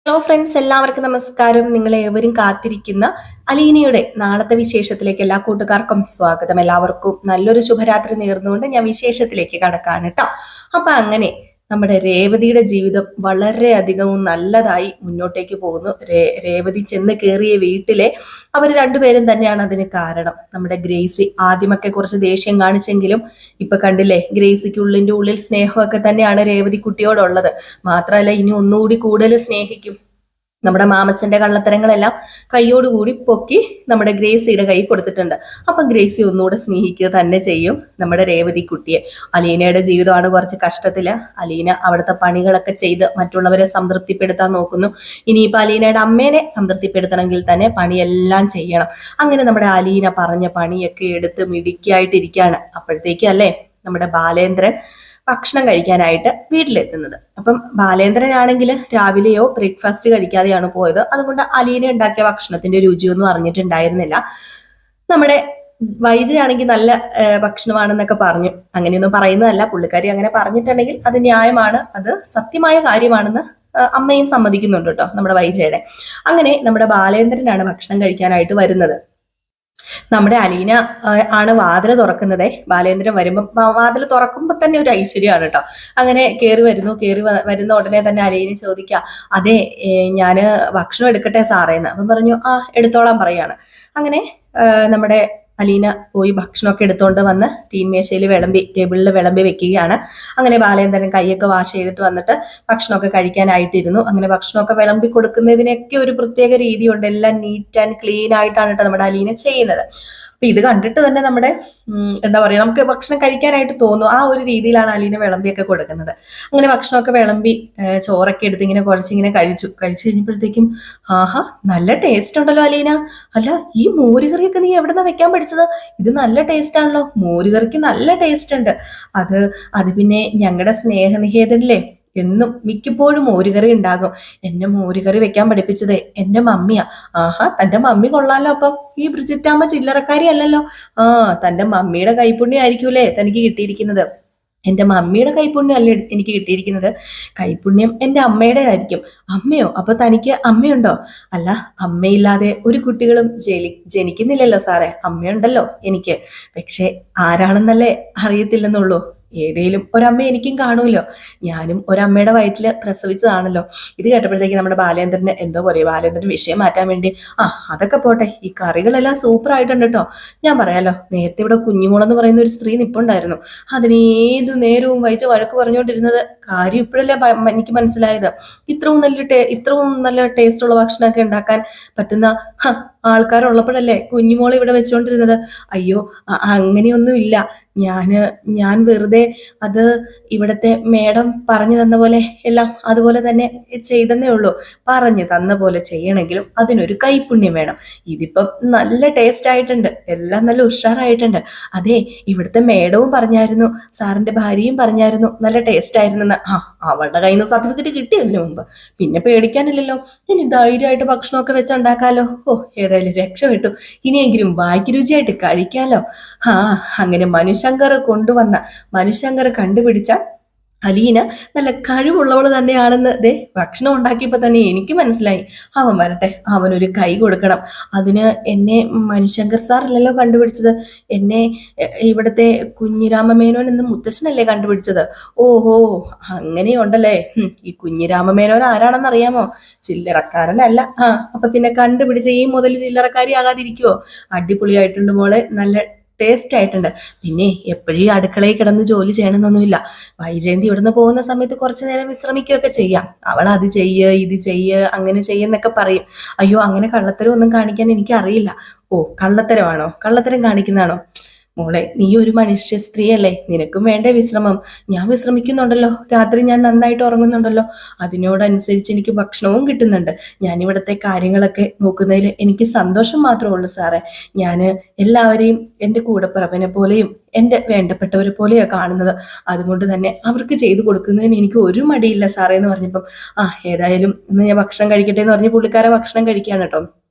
Hello friends, എല്ലാവർക്കും നമസ്കാരം. നിങ്ങളെ ഏവരും കാത്തിരിക്കുന്ന അലീനയുടെ നാളത്തെ വിശേഷത്തിലേക്ക് എല്ലാ കൂട്ടുകാർക്കും സ്വാഗതം. എല്ലാവർക്കും നല്ലൊരു ശുഭരാത്രി നേർന്നുകൊണ്ട് ഞാൻ വിശേഷത്തിലേക്ക് കടക്കാണ് കേട്ടോ. അപ്പൊ അങ്ങനെ നമ്മുടെ രേവതിയുടെ ജീവിതം വളരെയധികം നല്ലതായി മുന്നോട്ടേക്ക് പോകുന്നു. രേവതി ചെന്ന് കയറിയ വീട്ടിലെ അവർ രണ്ടുപേരും തന്നെയാണ് അതിന് കാരണം. നമ്മുടെ ഗ്രേസി ആദ്യമൊക്കെ കുറച്ച് ദേഷ്യം കാണിച്ചെങ്കിലും ഇപ്പൊ കണ്ടില്ലേ, ഗ്രേസിക്ക് ഉള്ളിൽ സ്നേഹമൊക്കെ തന്നെയാണ് രേവതി കുട്ടിയോടുള്ളത്. മാത്രമല്ല, ഇനി ഒന്നുകൂടി കൂടുതൽ സ്നേഹിക്കും. നമ്മുടെ മാമച്ചന്റെ കള്ളത്തരങ്ങളെല്ലാം കൈയോടുകൂടി പൊക്കി നമ്മുടെ ഗ്രേസിയുടെ കൈ കൊടുത്തിട്ടുണ്ട്. അപ്പൊ ഗ്രേസി ഒന്നുകൂടെ സ്നേഹിക്കുക തന്നെ ചെയ്യും നമ്മുടെ രേവതി കുട്ടിയെ. അലീനയുടെ ജീവിതമാണ് കുറച്ച് കഷ്ടത്തില്. അലീന അവിടുത്തെ പണികളൊക്കെ ചെയ്ത് മറ്റുള്ളവരെ സംതൃപ്തിപ്പെടുത്താൻ നോക്കുന്നു. ഇനിയിപ്പോ അലീനയുടെ അമ്മേനെ സംതൃപ്തിപ്പെടുത്തണമെങ്കിൽ തന്നെ പണിയെല്ലാം ചെയ്യണം. അങ്ങനെ നമ്മുടെ അലീന പറഞ്ഞ പണിയൊക്കെ എടുത്ത് മിടുക്കിയായിട്ടിരിക്കുകയാണ്. അപ്പോഴത്തേക്ക് അല്ലേ നമ്മുടെ ബാലേന്ദ്രൻ ഭക്ഷണം കഴിക്കാനായിട്ട് വീട്ടിലെത്തുന്നത്. അപ്പം ബാലേന്ദ്രനാണെങ്കിൽ രാവിലെയോ ബ്രേക്ക്ഫാസ്റ്റ് കഴിക്കാതെയാണ് പോയത്. അതുകൊണ്ട് അലീന ഉണ്ടാക്കിയ ഭക്ഷണത്തിന്റെ രുചിയൊന്നും അറിഞ്ഞിട്ടുണ്ടായിരുന്നില്ല. നമ്മുടെ വൈദ്യരാണെങ്കിൽ നല്ല ഭക്ഷണമാണെന്നൊക്കെ പറഞ്ഞു. അങ്ങനെയൊന്നും പറയുന്നതല്ല, പുള്ളിക്കാരി അങ്ങനെ പറഞ്ഞിട്ടുണ്ടെങ്കിൽ അത് ന്യായമാണ്, അത് സത്യമായ കാര്യമാണെന്ന് അമ്മയും സമ്മതിക്കുന്നുണ്ട് കേട്ടോ നമ്മുടെ വൈദ്യയുടെ. അങ്ങനെ നമ്മുടെ ബാലേന്ദ്രനാണ് ഭക്ഷണം കഴിക്കാനായിട്ട് വരുന്നത്. നമ്മുടെ അലീന ആണ് വാതിൽ തുറക്കുന്നതേ. ബാലേന്ദ്രൻ വരുമ്പോൾ വാതിൽ തുറക്കുമ്പോൾ തന്നെ ഒരു ഐശ്വര്യമാണ് കേട്ടോ. അങ്ങനെ വരുന്ന ഉടനെ തന്നെ അലീന ചോദിക്കുക, അതെ ഞാന് ഭക്ഷണം എടുക്കട്ടെ സാറേന്ന്. അപ്പം പറഞ്ഞു, ആ എടുത്തോളാൻ പറയാണ്. അങ്ങനെ നമ്മുടെ അലീന പോയി ഭക്ഷണമൊക്കെ എടുത്തുകൊണ്ട് വന്ന് ടേബിളിൽ വിളമ്പി വെക്കുകയാണ്. അങ്ങനെ ബാലേന്ദ്രൻ കൈയൊക്കെ വാഷ് ചെയ്തിട്ട് വന്നിട്ട് ഭക്ഷണമൊക്കെ കഴിക്കാനായിട്ടിരുന്നു. അങ്ങനെ ഭക്ഷണമൊക്കെ വിളമ്പി കൊടുക്കുന്നതിനൊക്കെ ഒരു പ്രത്യേക രീതിയുണ്ട്. എല്ലാം നീറ്റ് ആൻഡ് ക്ലീൻ ആയിട്ടാണ് കേട്ടോ നമ്മുടെ അലീന ചെയ്യുന്നത്. അപ്പൊ ഇത് കണ്ടിട്ട് തന്നെ നമ്മുടെ എന്താ പറയാ, നമുക്ക് ഭക്ഷണം കഴിക്കാനായിട്ട് തോന്നും. ആ ഒരു രീതിയിലാണ് അലീന വിളമ്പിയൊക്കെ കൊടുക്കുന്നത്. അങ്ങനെ ഭക്ഷണമൊക്കെ വിളമ്പി ചോറൊക്കെ എടുത്ത് ഇങ്ങനെ കുറച്ചിങ്ങനെ കഴിച്ചു കഴിഞ്ഞപ്പോഴത്തേക്കും, ആഹാ നല്ല ടേസ്റ്റ് ഉണ്ടല്ലോ അലീന. അല്ല, ഈ മോരുകറിയൊക്കെ നീ എവിടെന്നാ വെക്കാൻ പഠിച്ചത്? ഇത് നല്ല ടേസ്റ്റ് ആണല്ലോ, മോരുകറിക്ക് നല്ല ടേസ്റ്റ് ഉണ്ട്. അത് പിന്നെ ഞങ്ങളുടെ സ്നേഹനികേതനിലെ എന്നും മിക്കപ്പോഴും മോരുകറി ഉണ്ടാകും. എന്നെ മോരുകറി വെക്കാൻ പഠിപ്പിച്ചത് എന്റെ മമ്മിയാ. ആഹാ, തന്റെ മമ്മി കൊള്ളാലോ. അപ്പം ഈ ബ്രിജിറ്റാമ്മ ചില്ലറക്കാരി അല്ലല്ലോ. ആ, തന്റെ മമ്മിയുടെ കൈപ്പുണ്യം ആയിരിക്കൂലേ തനിക്ക് കിട്ടിയിരിക്കുന്നത്. എന്റെ മമ്മിയുടെ കൈപ്പുണ്യം അല്ല എനിക്ക് കിട്ടിയിരിക്കുന്നത്, കൈപ്പുണ്യം എന്റെ അമ്മയുടെ ആയിരിക്കും. അമ്മയോ? അപ്പൊ തനിക്ക് അമ്മയുണ്ടോ? അല്ല, അമ്മയില്ലാതെ ഒരു കുട്ടികളും ജനിക്കുന്നില്ലല്ലോ സാറേ. അമ്മയുണ്ടല്ലോ എനിക്ക്, പക്ഷെ ആരാണെന്നല്ലേ അറിയത്തില്ലെന്നുള്ളൂ. ഏതേലും ഒരമ്മ എനിക്കും കാണുമല്ലോ, ഞാനും ഒരമ്മയുടെ വയറ്റിൽ പ്രസവിച്ചതാണല്ലോ. ഇത് കേട്ടപ്പോഴത്തേക്ക് നമ്മുടെ ബാലേന്ദ്രന് എന്തോ പോലെ. ബാലേന്ദ്രൻ വിഷയം മാറ്റാൻ വേണ്ടി, അതൊക്കെ പോട്ടെ, ഈ കറികളെല്ലാം സൂപ്പർ ആയിട്ടുണ്ട് കേട്ടോ. ഞാൻ പറയാലോ, നേരത്തെ ഇവിടെ കുഞ്ഞുമോളെന്ന് പറയുന്ന ഒരു സ്ത്രീ നിപ്പുണ്ടായിരുന്നു. അതിനേതു നേരവും വഹിച്ച് വഴക്ക് പറഞ്ഞുകൊണ്ടിരുന്നത്. കാര്യം ഇപ്പോഴല്ലേ എനിക്ക് മനസ്സിലായത്. ഇത്രയും നല്ല ടേസ്റ്റുള്ള ഭക്ഷണമൊക്കെ ഉണ്ടാക്കാൻ പറ്റുന്ന ആൾക്കാരുള്ളപ്പോഴല്ലേ കുഞ്ഞുമോളെ ഇവിടെ വെച്ചുകൊണ്ടിരുന്നത്. അയ്യോ, അങ്ങനെയൊന്നും ഇല്ല. ഞാൻ വെറുതെ അത് ഇവിടുത്തെ മേഡം പറഞ്ഞു തന്ന പോലെ എല്ലാം അതുപോലെ തന്നെ ചെയ്തെന്നേ ഉള്ളൂ. പറഞ്ഞു തന്ന പോലെ ചെയ്യണമെങ്കിലും അതിനൊരു കൈപുണ്യം വേണം. ഇതിപ്പം നല്ല ടേസ്റ്റ് ആയിട്ടുണ്ട്, എല്ലാം നല്ല ഉഷാറായിട്ടുണ്ട്. അതെ, ഇവിടുത്തെ മേഡവും പറഞ്ഞായിരുന്നു, സാറിന്റെ ഭാര്യയും പറഞ്ഞായിരുന്നു നല്ല ടേസ്റ്റ് ആയിരുന്നെന്ന്. അവളുടെ കയ്യിൽ നിന്ന് സർട്ടിഫിക്കറ്റ് കിട്ടിയതിനു മുമ്പ് പിന്നെ പേടിക്കാനില്ലല്ലോ. ഇനി ധൈര്യമായിട്ട് ഭക്ഷണമൊക്കെ വെച്ചുണ്ടാക്കാലോ. ഏതായാലും രക്ഷപ്പെട്ടു. ഇനിയെങ്കിലും വായിക്ക് രുചിയായിട്ട് കഴിക്കാലോ. അങ്ങനെ മനുശങ്കർ കണ്ടുപിടിച്ച അലീന നല്ല കഴിവുള്ളവൾ തന്നെയാണെന്ന് ഭക്ഷണം ഉണ്ടാക്കിയപ്പോൾ തന്നെ എനിക്ക് മനസ്സിലായി. അവൻ വരട്ടെ, അവനൊരു കൈ കൊടുക്കണം. അതിന് എന്നെ മനുശങ്കർ സാറല്ലല്ലോ കണ്ടുപിടിച്ചത്, എന്നെ ഇവിടുത്തെ കുഞ്ഞിരാമമേനോൻ എന്ന മുത്തശ്ശനല്ലേ കണ്ടുപിടിച്ചത്. ഓഹോ, അങ്ങനെയുണ്ടല്ലേ. ഈ കുഞ്ഞിരാമമേനോൻ ആരാണെന്ന് അറിയാമോ? ചില്ലറക്കാരനല്ല. അപ്പൊ പിന്നെ കണ്ടുപിടിച്ച ഈ മുതൽ ചില്ലറക്കാരി ആകാതിരിക്കുവോ? അടിപൊളിയായിട്ടുണ്ട് മോളെ, നല്ല ടേസ്റ്റ് ആയിട്ടുണ്ട്. പിന്നെ എപ്പോഴും അടുക്കളയിൽ കിടന്ന് ജോലി ചെയ്യണമെന്നൊന്നുമില്ല. വൈജയന്തി ഇവിടുന്ന് പോകുന്ന സമയത്ത് കുറച്ചു നേരം വിശ്രമിക്കുകയൊക്കെ ചെയ്യാം. അവൾ അത് ഇത് അങ്ങനെ ചെയ്യുന്നൊക്കെ പറയും. അയ്യോ, അങ്ങനെ കള്ളത്തരം ഒന്നും കാണിക്കാൻ എനിക്ക് അറിയില്ല. കള്ളത്തരമാണോ? കള്ളത്തരം കാണിക്കുന്നതാണോ? മോളെ, നീ ഒരു മനുഷ്യ സ്ത്രീയല്ലേ, നിനക്കും വേണ്ടേ വിശ്രമം? ഞാൻ വിശ്രമിക്കുന്നുണ്ടല്ലോ, രാത്രി ഞാൻ നന്നായിട്ട് ഉറങ്ങുന്നുണ്ടല്ലോ. അതിനോടനുസരിച്ച് എനിക്ക് ഭക്ഷണവും കിട്ടുന്നുണ്ട്. ഞാൻ ഇവിടുത്തെ കാര്യങ്ങളൊക്കെ നോക്കുന്നതിൽ എനിക്ക് സന്തോഷം മാത്രമേ ഉള്ളൂ സാറേ. ഞാൻ എല്ലാവരെയും എൻ്റെ കൂടപ്പിറപ്പിനെ പോലെയും എൻ്റെ വേണ്ടപ്പെട്ടവരെ പോലെയാണ് കാണുന്നത്. അതുകൊണ്ട് തന്നെ അവർക്ക് ചെയ്തു കൊടുക്കുന്നതിന് എനിക്ക് ഒരു മടിയില്ല സാറേ എന്ന് പറഞ്ഞപ്പം, ഏതായാലും ഇന്ന് ഞാൻ ഭക്ഷണം കഴിക്കട്ടെ എന്ന് പറഞ്ഞ് പുള്ളിക്കാരെ ഭക്ഷണം കഴിക്കുകയാണ് കേട്ടോ.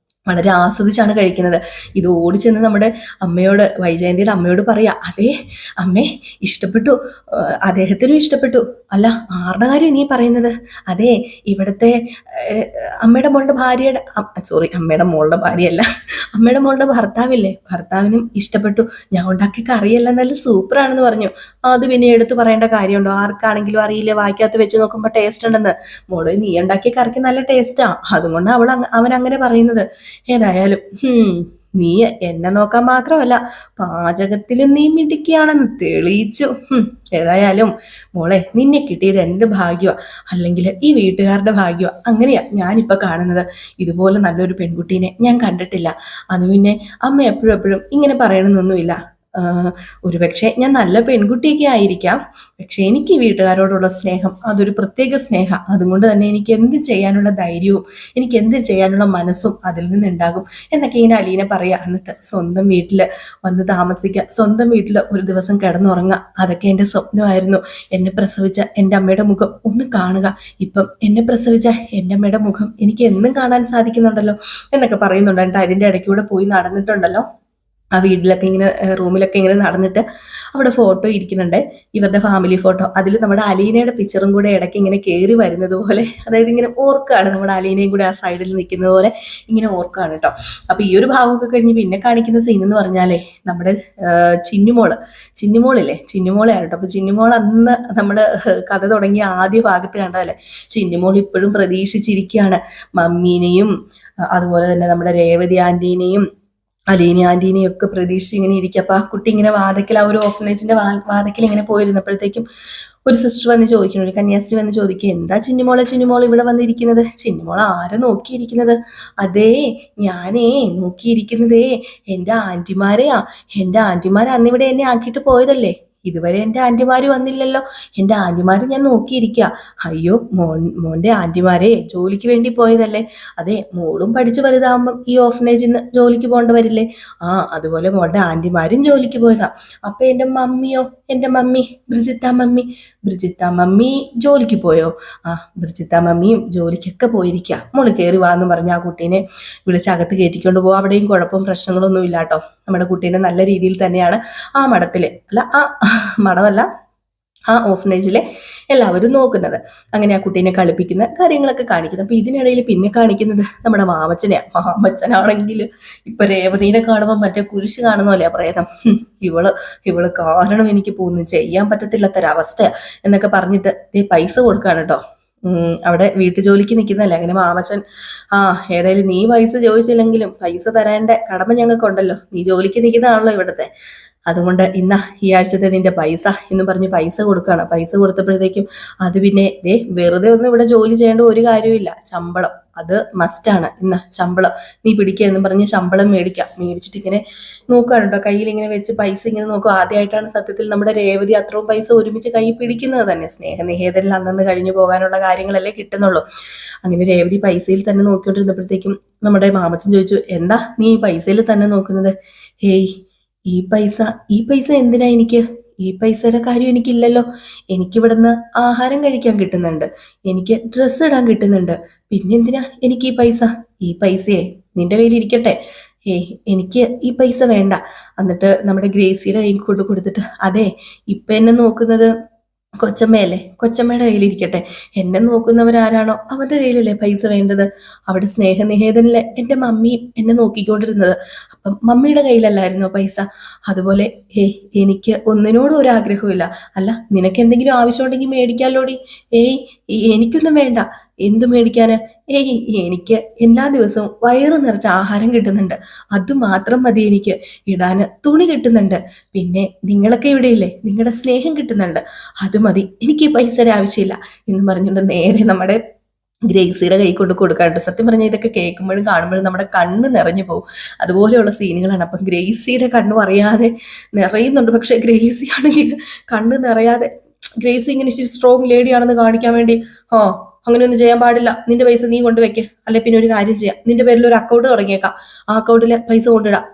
വളരെ ആസ്വദിച്ചാണ് കഴിക്കുന്നത്. ഇത് ഓടി ചെന്ന് നമ്മുടെ അമ്മയോട്, വൈജയന്തിയുടെ അമ്മയോട് പറയാ, അതെ അമ്മേ, ഇഷ്ടപ്പെട്ടു, അദ്ദേഹത്തിനും ഇഷ്ടപ്പെട്ടു. അല്ല, ആരുടെ കാര്യം നീ പറയുന്നത്? അതെ, ഇവിടുത്തെ അമ്മയുടെ മോളുടെ ഭാര്യയുടെ, സോറി, അമ്മയുടെ മോളുടെ ഭാര്യയല്ല, അമ്മയുടെ മോളുടെ ഭർത്താവില്ലേ, ഭർത്താവിനും ഇഷ്ടപ്പെട്ടു. ഞാൻ ഉണ്ടാക്കിയ കറിയെല്ലാം നല്ല സൂപ്പറാണെന്ന് പറഞ്ഞു. അത് പിന്നെ എടുത്ത് പറയേണ്ട കാര്യമുണ്ടോ? ആർക്കാണെങ്കിലും അറിയില്ല, വായിക്കകത്ത് വെച്ച് നോക്കുമ്പോൾ ടേസ്റ്റ് ഉണ്ടെന്ന്. മോള്, നീ ഉണ്ടാക്കിയ കറിക്ക് നല്ല ടേസ്റ്റാ, അതുകൊണ്ട് അവൻ അങ്ങനെ പറയുന്നത്. ഏതായാലും നീ എന്നെ നോക്കാൻ മാത്രമല്ല, പാചകത്തിലും നീ മിടുക്കിയാണെന്ന് തെളിയിച്ചു. ഏതായാലും മോളെ, നിന്നെ കിട്ടിയത് എൻ്റെ ഭാഗ്യമാണ്, അല്ലെങ്കിൽ ഈ വീട്ടുകാരുടെ ഭാഗ്യമാണ്. അങ്ങനെയാ ഞാനിപ്പോൾ കാണുന്നത്. ഇതുപോലെ നല്ലൊരു പെൺകുട്ടീനെ ഞാൻ കണ്ടിട്ടില്ല. അത് പിന്നെ അമ്മ എപ്പോഴും എപ്പോഴും ഇങ്ങനെ പറയണമെന്നൊന്നുമില്ല. ഒരുപക്ഷെ ഞാൻ നല്ല പെൺകുട്ടിയൊക്കെ ആയിരിക്കാം, പക്ഷെ എനിക്ക് ഈ വീട്ടുകാരോടുള്ള സ്നേഹം അതൊരു പ്രത്യേക സ്നേഹം. അതുകൊണ്ട് തന്നെ എനിക്ക് എന്ത് ചെയ്യാനുള്ള ധൈര്യവും എനിക്ക് എന്ത് ചെയ്യാനുള്ള മനസ്സും അതിൽ നിന്നുണ്ടാകും എന്നൊക്കെ ഇങ്ങനെ അലീന പറയാ. എന്നിട്ട് സ്വന്തം വീട്ടിൽ വന്ന് താമസിക്കുക, സ്വന്തം വീട്ടിൽ ഒരു ദിവസം കിടന്നുറങ്ങുക, അതൊക്കെ എൻ്റെ സ്വപ്നമായിരുന്നു. എന്നെ പ്രസവിച്ച എൻ്റെ അമ്മയുടെ മുഖം ഒന്ന് കാണുക. ഇപ്പം എന്നെ പ്രസവിച്ച എൻ്റെ അമ്മയുടെ മുഖം എനിക്ക് എന്നും കാണാൻ സാധിക്കുന്നുണ്ടല്ലോ എന്നൊക്കെ പറയുന്നുണ്ട്. എന്നിട്ട് അതിൻ്റെ ഇടയ്ക്കൂടെ പോയി നടന്നിട്ടുണ്ടല്ലോ ആ വീട്ടിലൊക്കെ ഇങ്ങനെ, റൂമിലൊക്കെ ഇങ്ങനെ നടന്നിട്ട് അവിടെ ഫോട്ടോ ഇരിക്കുന്നുണ്ട്, ഇവരുടെ ഫാമിലി ഫോട്ടോ. അതിൽ നമ്മുടെ അലീനയുടെ പിക്ചറും കൂടെ ഇടയ്ക്ക് ഇങ്ങനെ കയറി വരുന്നത് പോലെ, അതായത് ഇങ്ങനെ ഓർക്കാണ്, നമ്മുടെ അലീനയും കൂടെ ആ സൈഡിൽ നിൽക്കുന്നത് പോലെ ഇങ്ങനെ ഓർക്കാണ് കേട്ടോ. അപ്പൊ ഈ ഒരു ഭാഗമൊക്കെ കഴിഞ്ഞ് പിന്നെ കാണിക്കുന്ന സീൻ എന്ന് പറഞ്ഞാലേ, നമ്മുടെ ചിന്നുമോളില്ലേ, ചിന്നുമോളെയാണ് കേട്ടോ. അപ്പൊ ചിന്നുമോൾ അന്ന് നമ്മൾ കഥ തുടങ്ങിയ ആദ്യ ഭാഗത്ത് കണ്ടതല്ലേ, ചിന്നുമോൾ ഇപ്പോഴും പ്രതീക്ഷിച്ചിരിക്കുകയാണ് മമ്മീനെയും അതുപോലെ തന്നെ നമ്മുടെ രേവതി ആന്റീനെയും അലീന ആന്റീനെയും ഒക്കെ പ്രതീക്ഷിച്ച് ഇങ്ങനെ ഇരിക്കുക. അപ്പൊ ആ കുട്ടി ഇങ്ങനെ വാതക്കൽ, ആ ഒരു ഓർഫനേജിന്റെ വാതക്കൽ ഇങ്ങനെ പോയിരുന്നപ്പോഴത്തേക്കും ഒരു സിസ്റ്റർ വന്ന് ചോദിക്കുന്നു, ഒരു കന്യാസ്ത്രീ വന്ന് ചോദിക്കുക, എന്താ ചിന്നുമോൾ ഇവിടെ വന്നിരിക്കുന്നത്? ചിന്നുമോൾ ആരെ നോക്കിയിരിക്കുന്നത്? അതേ, ഞാനേ നോക്കിയിരിക്കുന്നതേ എൻ്റെ ആന്റിമാരെയാ. എൻ്റെ ആന്റിമാർ അന്നിവിടെ എന്നെ ആക്കിയിട്ട് പോയതല്ലേ, ഇതുവരെ എൻ്റെ ആന്റിമാര് വന്നില്ലല്ലോ. എൻ്റെ ആന്റിമാര് ഞാൻ നോക്കിയിരിക്കുക. അയ്യോ, മോന്റെ ആന്റിമാരെ ജോലിക്ക് വേണ്ടി പോയതല്ലേ? അതെ, മോളും പഠിച്ചു വലുതാകുമ്പം ഈ ഓർഫനേജിൽ നിന്ന് ജോലിക്ക് പോകേണ്ടി വരില്ലേ? അതുപോലെ മോളുടെ ആന്റിമാരും ജോലിക്ക് പോയതാ. അപ്പൊ എൻ്റെ മമ്മിയോ, എൻ്റെ മമ്മി ബ്രിജിത്ത മമ്മി ജോലിക്ക് പോയോ? ബ്രിജിത്ത മമ്മിയും ജോലിക്കൊക്കെ പോയിരിക്കുക. മോള് കയറി വാന്ന് പറഞ്ഞ ആ കുട്ടീനെ വിളിച്ച് അകത്ത് കയറ്റിക്കൊണ്ട് പോകും. അവിടെയും കുഴപ്പവും പ്രശ്നങ്ങളൊന്നും ഇല്ലാട്ടോ. നമ്മുടെ കുട്ടീനെ നല്ല രീതിയിൽ തന്നെയാണ് ആ മഠമല്ല, ആ ഓർഫനേജിലെ എല്ലാവരും നോക്കുന്നത്. അങ്ങനെ ആ കുട്ടീനെ കളിപ്പിക്കുന്ന കാര്യങ്ങളൊക്കെ കാണിക്കുന്നത്. അപ്പൊ ഇതിനിടയിൽ പിന്നെ കാണിക്കുന്നത് നമ്മുടെ മാമച്ചനെയാണ്. മാമച്ചനാണെങ്കിൽ ഇപ്പൊ രേവതീനെ കാണുമ്പോൾ മറ്റേ കുരിശ് കാണുന്ന പോലെയാ പ്രേതം. ഇവള് കാരണം എനിക്ക് ഒന്നും ചെയ്യാൻ പറ്റത്തില്ലാത്തൊരവസ്ഥയാ എന്നൊക്കെ പറഞ്ഞിട്ട് പൈസ കൊടുക്കാണ് കേട്ടോ. അവിടെ വീട്ടു ജോലിക്ക് നിൽക്കുന്നതല്ലേ. അങ്ങനെ മാമച്ചൻ, ഏതായാലും നീ പൈസ ചോദിച്ചില്ലെങ്കിലും പൈസ തരേണ്ട കടമ ഞങ്ങൾക്കുണ്ടല്ലോ, നീ ജോലിക്ക് നിൽക്കുന്നതാണല്ലോ ഇവിടുത്തെ, അതുകൊണ്ട് ഈ ആഴ്ചത്തെ നിന്റെ പൈസ എന്ന് പറഞ്ഞ് പൈസ കൊടുക്കുകയാണ്. പൈസ കൊടുത്തപ്പോഴത്തേക്കും അത് പിന്നെ വെറുതെ ഒന്നും ഇവിടെ ജോലി ചെയ്യേണ്ട ഒരു കാര്യമില്ല, ശമ്പളം അത് മസ്റ്റാണ്. ശമ്പളം നീ പിടിക്കുക എന്ന് പറഞ്ഞ് ശമ്പളം മേടിച്ചിട്ട് ഇങ്ങനെ നോക്കുകയാണ് കേട്ടോ. കയ്യിൽ ഇങ്ങനെ വെച്ച് പൈസ ഇങ്ങനെ നോക്കും. ആദ്യമായിട്ടാണ് സത്യത്തിൽ നമ്മുടെ രേവതി അത്രയും പൈസ ഒരുമിച്ച് കൈ പിടിക്കുന്നത് തന്നെ. സ്നേഹനികേതനിൽ അന്നന്ന് കഴിഞ്ഞു പോകാനുള്ള കാര്യങ്ങളല്ലേ കിട്ടുന്നുള്ളൂ. അങ്ങനെ രേവതി പൈസയിൽ തന്നെ നോക്കിക്കൊണ്ടിരുന്നപ്പോഴത്തേക്കും നമ്മുടെ മാമച്ചൻ ചോദിച്ചു, എന്താ നീ ഈ പൈസയിൽ തന്നെ നോക്കുന്നത്? ഹേയ്, ഈ പൈസ എന്തിനാ എനിക്ക്? ഈ പൈസയുടെ കാര്യം എനിക്കില്ലല്ലോ. എനിക്കിവിടുന്ന് ആഹാരം കഴിക്കാൻ കിട്ടുന്നുണ്ട്, എനിക്ക് ഡ്രസ്സ് ഇടാൻ കിട്ടുന്നുണ്ട്, പിന്നെന്തിനാ എനിക്ക് ഈ പൈസയെ നിന്റെ കയ്യിൽ ഇരിക്കട്ടെ. എനിക്ക് ഈ പൈസ വേണ്ട. എന്നിട്ട് നമ്മുടെ ഗ്രേസിയുടെ കയ്യിൽ കൊടുത്തിട്ട്, അതെ, ഇപ്പൊ എന്നെ നോക്കുന്നത് കൊച്ചമ്മയല്ലേ, കൊച്ചമ്മയുടെ കയ്യിലിരിക്കട്ടെ. എന്നെ നോക്കുന്നവരാരാണോ അവരുടെ കയ്യിലല്ലേ പൈസ വേണ്ടത്. അവിടെ സ്നേഹനികേതനിലെ എൻ്റെ മമ്മിയും എന്നെ നോക്കിക്കൊണ്ടിരുന്നത്, അപ്പം മമ്മിയുടെ കയ്യിലല്ലായിരുന്നോ പൈസ? അതുപോലെ എനിക്ക് ഒന്നിനോടും ഒരു ആഗ്രഹമില്ല. അല്ല, നിനക്ക് എന്തെങ്കിലും ആവശ്യമുണ്ടെങ്കിൽ മേടിക്കാലോടി. എനിക്കൊന്നും വേണ്ട. എന്ത് മേടിക്കാന്? എനിക്ക് എല്ലാ ദിവസവും വയറു നിറച്ച ആഹാരം കിട്ടുന്നുണ്ട്, അതുമാത്രം മതി. എനിക്ക് ഇടാന് തുണി കിട്ടുന്നുണ്ട്, പിന്നെ നിങ്ങളൊക്കെ ഇവിടെയില്ലേ, നിങ്ങളുടെ സ്നേഹം കിട്ടുന്നുണ്ട്, അത് മതി. എനിക്ക് ഈ പൈസയുടെ ആവശ്യമില്ല എന്ന് പറഞ്ഞുകൊണ്ട് നേരെ നമ്മുടെ ഗ്രേസിയുടെ കൈ കൊണ്ട് കൊടുക്കാറുണ്ട്. സത്യം പറഞ്ഞാൽ ഇതൊക്കെ കേൾക്കുമ്പോഴും കാണുമ്പോഴും നമ്മുടെ കണ്ണ് നിറഞ്ഞു പോകും. അതുപോലെയുള്ള സീനുകളാണ്. അപ്പം ഗ്രേസിയുടെ കണ്ണും അറിയാതെ നിറയുന്നുണ്ട്. പക്ഷെ ഗ്രേസി ആണെങ്കിൽ കണ്ണ് നിറയാതെ, ഗ്രേസി ഇങ്ങനെ ഇച്ചിരി സ്ട്രോങ് ലേഡിയാണെന്ന് കാണിക്കാൻ വേണ്ടി, അങ്ങനെയൊന്നും ചെയ്യാൻ പാടില്ല, നിന്റെ പൈസ നീ കൊണ്ടുവയ്ക്ക്, അല്ലെ പിന്നെ ഒരു കാര്യം ചെയ്യാം, നിന്റെ പേരിൽ ഒരു അക്കൗണ്ട് തുടങ്ങിയേക്കാം, ആ അക്കൗണ്ടിൽ പൈസ കൊണ്ടിടാം,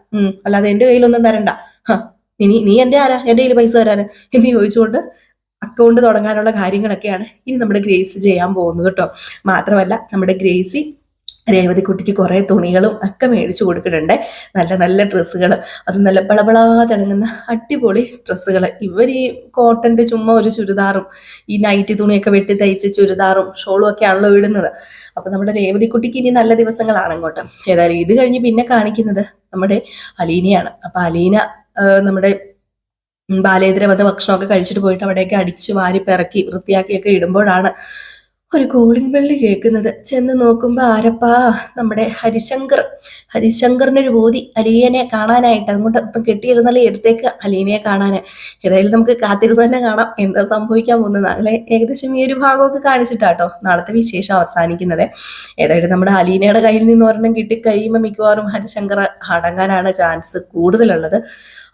അല്ലാതെ എൻ്റെ കയ്യിലൊന്നും തരണ്ട. നീ എൻ്റെ ആരാ, എൻ്റെ കയ്യിൽ പൈസ തരാന് എന്ന് ചോദിച്ചുകൊണ്ട് അക്കൗണ്ട് തുടങ്ങാനുള്ള കാര്യങ്ങളൊക്കെയാണ് ഇനി നമ്മുടെ ഗ്രേസി ചെയ്യാൻ പോകുന്നത് കേട്ടോ. മാത്രമല്ല നമ്മുടെ ഗ്രേസി രേവതിക്കുട്ടിക്ക് കുറേ തുണികളും ഒക്കെ മേടിച്ചു കൊടുക്കുന്നുണ്ട്. നല്ല നല്ല ഡ്രസ്സുകൾ, അത് നല്ല പളപളാ തിളങ്ങുന്ന അടിപൊളി ഡ്രസ്സുകൾ. ഇവർ ഈ കോട്ടൻ്റെ ചുമ്മാ ഒരു ചുരിദാറും ഈ നൈറ്റി തുണിയൊക്കെ വെട്ടി തയ്ച്ച് ചുരിദാറും ഷോളും ഒക്കെ ആണല്ലോ ഇടുന്നത്. അപ്പം നമ്മുടെ രേവതിക്കുട്ടിക്ക് ഇനി നല്ല ദിവസങ്ങളാണ് അങ്ങോട്ട്. ഏതായാലും ഇത് കഴിഞ്ഞ് പിന്നെ കാണിക്കുന്നത് നമ്മുടെ അലീനയാണ്. അപ്പം അലീന നമ്മുടെ ബാലേന്ദ്ര വന്ന് ഭക്ഷണമൊക്കെ കഴിച്ചിട്ട് പോയിട്ട് അവിടെയൊക്കെ അടിച്ചു വാരി പിറക്കി വൃത്തിയാക്കിയൊക്കെ ഇടുമ്പോഴാണ് ഒരു കോളിംഗ് ബെല്ല് കേൾക്കുന്നത്. ചെന്ന് നോക്കുമ്പോൾ ആരപ്പാ, നമ്മുടെ ഹരിശങ്കറിനൊരു ബോധി അലീനയെ കാണാനായിട്ട്. അതുകൊണ്ട് ഇപ്പം കെട്ടിയിരുന്നല്ലേ എടുത്തേക്ക് അലീനയെ കാണാൻ. ഏതായാലും നമുക്ക് കാത്തിരുന്ന് തന്നെ കാണാം എന്താ സംഭവിക്കാൻ പോകുന്നത്. നാളെ ഏകദേശം ഈ ഒരു ഭാഗമൊക്കെ കാണിച്ചിട്ടാട്ടോ നാളത്തെ വിശേഷം അവസാനിക്കുന്നത്. ഏതായാലും നമ്മുടെ അലീനയുടെ കയ്യിൽ നിന്ന് ഒരെണ്ണം കിട്ടിക്കഴിയുമ്പോൾ മിക്കവാറും ഹരിശങ്കർ അടങ്ങാനാണ് ചാൻസ് കൂടുതലുള്ളത്.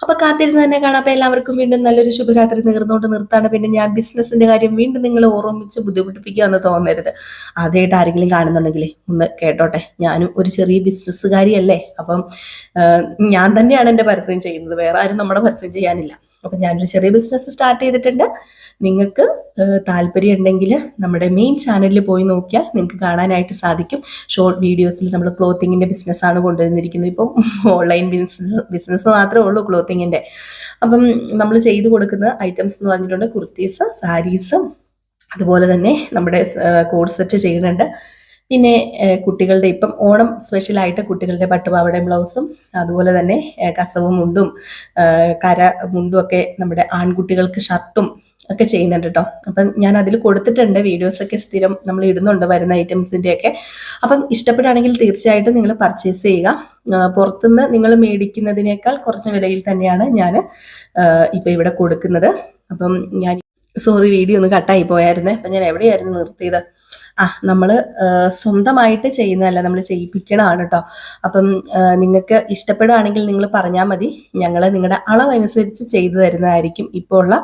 അപ്പൊ കാത്തിരുന്ന് തന്നെ കാണാം. അപ്പൊ എല്ലാവർക്കും വീണ്ടും നല്ലൊരു ശുഭരാത്രി നേർന്നുകൊണ്ട് നിർത്താണ്. പിന്നെ ഞാൻ ബിസിനസിന്റെ കാര്യം വീണ്ടും നിങ്ങളെ ഓർമ്മിച്ച് ബുദ്ധിമുട്ടിപ്പിക്കുക എന്ന് തോന്നരുത്. ആദ്യമായിട്ട് ആരെങ്കിലും കാണുന്നുണ്ടെങ്കിൽ ഒന്ന് കേട്ടോട്ടെ, ഞാനും ഒരു ചെറിയ ബിസിനസ്സുകാരിയല്ലേ. അപ്പം ഞാൻ തന്നെയാണ് എൻ്റെ പരസ്യം ചെയ്യുന്നത്, വേറെ ആരും നമ്മുടെ പരസ്യം ചെയ്യാനില്ല. അപ്പം ഞാനൊരു ചെറിയ ബിസിനസ് സ്റ്റാർട്ട് ചെയ്തിട്ടുണ്ട്. നിങ്ങൾക്ക് താല്പര്യം ഉണ്ടെങ്കിൽ നമ്മുടെ മെയിൻ ചാനലിൽ പോയി നോക്കിയാൽ നിങ്ങൾക്ക് കാണാനായിട്ട് സാധിക്കും. ഷോർട്ട് വീഡിയോസിൽ നമ്മൾ ക്ലോത്തിങ്ങിൻ്റെ ബിസിനസ്സാണ് കൊണ്ടുവന്നിരിക്കുന്നത്. ഇപ്പം ഓൺലൈൻ ബിസിനസ് മാത്രമേ ഉള്ളൂ ക്ലോത്തിങ്ങിൻ്റെ. അപ്പം നമ്മൾ ചെയ്തു കൊടുക്കുന്ന ഐറ്റംസ് എന്ന് പറഞ്ഞിട്ടുണ്ട് കുർത്തീസ്, സാരീസ്, അതുപോലെ തന്നെ നമ്മുടെ കോഡ് സെറ്റ് ചെയ്യുന്നുണ്ട്. പിന്നെ കുട്ടികളുടെ ഇപ്പം ഓണം സ്പെഷ്യലായിട്ട് കുട്ടികളുടെ പട്ടുപാവാടയും ബ്ലൗസും, അതുപോലെ തന്നെ കസവും മുണ്ടും കര മുണ്ടും ഒക്കെ നമ്മുടെ ആൺകുട്ടികൾക്ക് ഷർട്ടും ഒക്കെ ചെയ്യുന്നുണ്ട് കേട്ടോ. അപ്പം ഞാൻ അതിൽ കൊടുത്തിട്ടുണ്ട് വീഡിയോസൊക്കെ, സ്ഥിരം നമ്മൾ ഇടുന്നുണ്ട് വരുന്ന ഐറ്റംസിൻ്റെയൊക്കെ. അപ്പം ഇഷ്ടപ്പെടുകയാണെങ്കിൽ തീർച്ചയായിട്ടും നിങ്ങൾ പർച്ചേസ് ചെയ്യുക. പുറത്തുനിന്ന് നിങ്ങൾ മേടിക്കുന്നതിനേക്കാൾ കുറച്ച് വിലയിൽ തന്നെയാണ് ഞാൻ ഇപ്പം ഇവിടെ കൊടുക്കുന്നത്. അപ്പം ഞാൻ വീഡിയോ ഒന്ന് കട്ടായി പോയായിരുന്നേ. അപ്പം ഞാൻ എവിടെയായിരുന്നു നിർത്തിയത്? നമ്മൾ സ്വന്തമായിട്ട് ചെയ്യുന്നതല്ല, നമ്മൾ ചെയ്യിപ്പിക്കണമാണ് കേട്ടോ. അപ്പം നിങ്ങൾക്ക് ഇഷ്ടപ്പെടുകയാണെങ്കിൽ നിങ്ങൾ പറഞ്ഞാൽ മതി, ഞങ്ങൾ നിങ്ങളുടെ അളവനുസരിച്ച് ചെയ്തു തരുന്നതായിരിക്കും. ഇപ്പോൾ ഉള്ള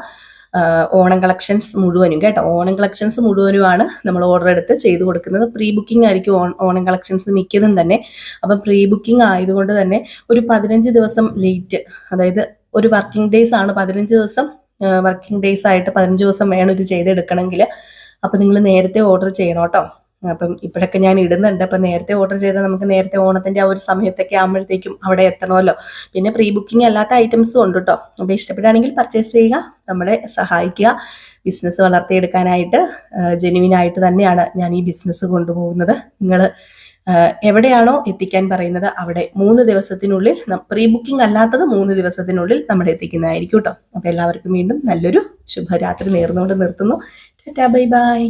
ഓണം കളക്ഷൻസ് മുഴുവനും കേട്ടോ. ഓണം കളക്ഷൻസ് മുഴുവനുമാണ് നമ്മൾ ഓർഡർ എടുത്ത് ചെയ്തു കൊടുക്കുന്നത്. പ്രീ ബുക്കിംഗ് ആയിരിക്കും ഓണം കളക്ഷൻസ് മിക്കതും തന്നെ. അപ്പം പ്രീ ബുക്കിംഗ് ആയതുകൊണ്ട് തന്നെ ഒരു 15 ദിവസം ലേറ്റ്, അതായത് ഒരു വർക്കിംഗ് ഡേയ്സ് ആണ് 15 ദിവസം. വർക്കിംഗ് ഡേയ്സ് ആയിട്ട് 15 ദിവസം വേണം ഇത് ചെയ്തെടുക്കണമെങ്കിൽ. അപ്പം നിങ്ങൾ നേരത്തെ ഓർഡർ ചെയ്യണം കേട്ടോ. അപ്പം ഇപ്പോഴൊക്കെ ഞാൻ ഇടുന്നുണ്ട്. അപ്പം നേരത്തെ ഓർഡർ ചെയ്താൽ നമുക്ക് നേരത്തെ ഓണത്തിൻ്റെ ആ ഒരു സമയത്തൊക്കെ ആകുമ്പോഴത്തേക്കും അവിടെ എത്തണമല്ലോ. പിന്നെ പ്രീ ബുക്കിംഗ് അല്ലാത്ത ഐറ്റംസും ഉണ്ട് കേട്ടോ. അപ്പോൾ ഇഷ്ടപ്പെടുകയാണെങ്കിൽ പർച്ചേസ് ചെയ്യുക, നമ്മളെ സഹായിക്കുക. ബിസിനസ് വളർത്തിയെടുക്കാനായിട്ട് ജെന്യുവിനായിട്ട് തന്നെയാണ് ഞാൻ ഈ ബിസിനസ് കൊണ്ടുപോകുന്നത്. നിങ്ങൾ എവിടെയാണോ എത്തിക്കാൻ പറയുന്നത് അവിടെ 3 ദിവസത്തിനുള്ളിൽ, പ്രീ ബുക്കിംഗ് അല്ലാത്തത് 3 ദിവസത്തിനുള്ളിൽ നമ്മൾ എത്തിക്കുന്നതായിരിക്കും കേട്ടോ. അപ്പോൾ എല്ലാവർക്കും വീണ്ടും നല്ലൊരു ശുഭരാത്രി നേർന്നുകൊണ്ട് നിർത്തുന്നു. Tata, bye bye.